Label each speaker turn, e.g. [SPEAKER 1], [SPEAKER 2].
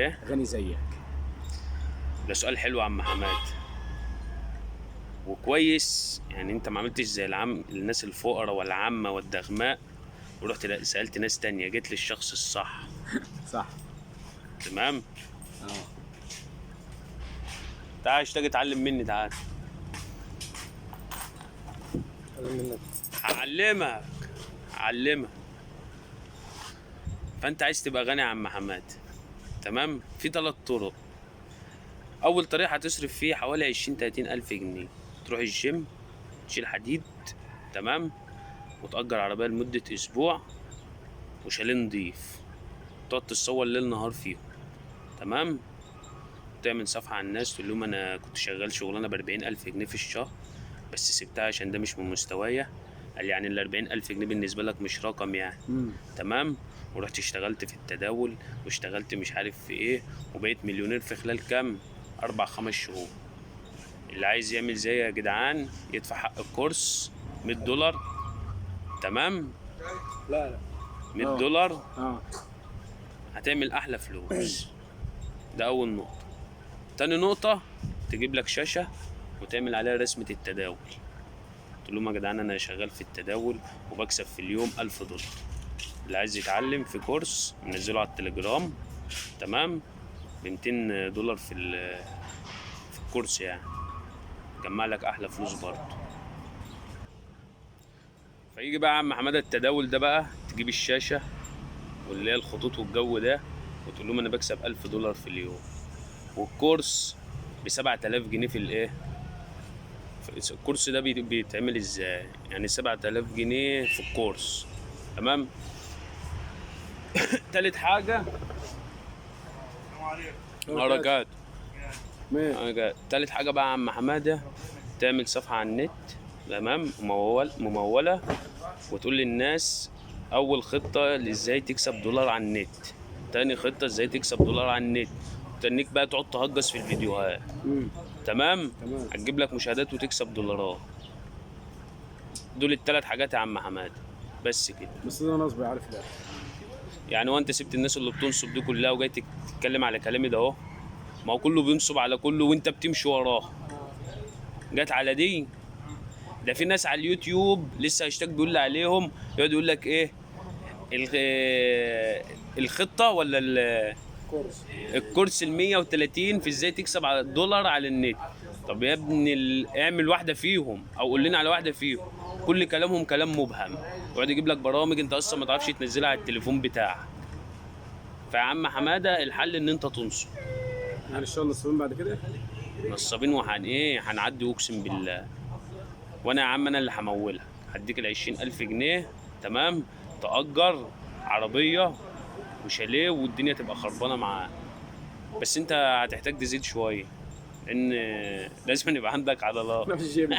[SPEAKER 1] ايه
[SPEAKER 2] غني زيك؟
[SPEAKER 1] ده سؤال حلو يا عم حماد وكويس. يعني انت ما عملتش زي الناس الفقراء والعامة والدغماء ورحت سألت ناس تانية، جيت للشخص الصح.
[SPEAKER 2] صح.
[SPEAKER 1] تمام.
[SPEAKER 2] اه.
[SPEAKER 1] تعال اشتاق اتعلم مني، تعال
[SPEAKER 2] منك.
[SPEAKER 1] هعلمك هعلمك. فانت عايز تبقى غني يا عم حماد، تمام؟ في 3 طرق. اول طريقة هتصرف فيه حوالي 20-30 الف جنيه، تروح الجيم، تشيل حديد، تمام، وتأجر عربية لمدة اسبوع، وشاليه نضيف، تقعد تتصور ليل نهار فيهم، تمام. تعمل صفحة على الناس تقول لهم أنا كنت شغال شغلانة ب40 ألف جنيه في الشهر، بس سبتها عشان ده مش من مستوايا. قال يعني ال40 ألف جنيه بالنسبة لك مش رقم يعني. تمام. ورحت اشتغلت في التداول واشتغلت مش عارف في ايه، وبقيت مليونير في خلال كام، 4-5 شهور. اللي عايز يعمل زي يا جدعان يدفع حق الكورس $100. تمام.
[SPEAKER 2] لا لا.
[SPEAKER 1] 100 دولار
[SPEAKER 2] اه.
[SPEAKER 1] هتعمل أحلى فلوس. ده أول نقطة. تاني نقطة، تجيب لك شاشة وتعمل عليها رسمة التداول، تقول لهم يا جدعان أنا شغال في التداول وبكسب في اليوم $1000. اللي عايز يتعلم في كورس منزله على التليجرام، تمام، ب $200 في الكورس يعني، جمع لك أحلى فلوس برضه. فيجي بقى يا عم حمادة التداول ده بقى، تجيب الشاشة واللي هي الخطوط والجو ده، وتقول لهم أنا بكسب $1000 في اليوم، والكورس ب7000 جنيه في الإيه. الكورس ده بيتعمل ازاي؟ يعني 7000 جنيه في الكورس، تمام. تالت حاجة، حركات. تالت حاجة بقى يا عم حمادة، تعمل صفحة على النت، تمام، ممولة، وتقول للناس أول خطة ازاي تكسب دولار على النت، تاني خطة ازاي تكسب دولار على النت، تنيك بقى تقعد تهجس في الفيديوهات، تمام.
[SPEAKER 2] تمام.
[SPEAKER 1] هتجيب لك مشاهدات وتكسب دولارات. دول التلات حاجات يا عم حمادة، بس كده.
[SPEAKER 2] بس ده نصب عارف الاخر.
[SPEAKER 1] يعني وانت سبت الناس اللي بتنصب دي كلها وجاي تتكلم على كلامي ده اهو؟ ما هو كله بينصب على كله وانت بتمشي وراه. جت على دي. ده في ناس على اليوتيوب لسه هاشتاج بيقول لي عليهم، يقعد يقول لك ايه الخطه ولا
[SPEAKER 2] كورس.
[SPEAKER 1] الكورس ال 130 في ازاي تكسب على الدولار على النت. طب يا ابني اعمل واحده فيهم او قول لنا على واحده فيهم. كل كلامهم كلام مبهم، ويقعد يجيب لك برامج انت اصلا ما تعرفش تنزلها على التليفون بتاعك. فيا عم حماده الحل ان انت تنصب.
[SPEAKER 2] يعني الشغل نصابين بعد كده؟
[SPEAKER 1] نصابين هنعدي اقسم بالله. وانا يا عم انا اللي همولها، هديك ال20 ألف جنيه، تمام، تأجر عربية وشاليه والدنيا تبقى خربانة معاه. بس انت هتحتاج تزيد شوية لان لازم يبقى عندك عضلات.
[SPEAKER 2] انا في الجيم.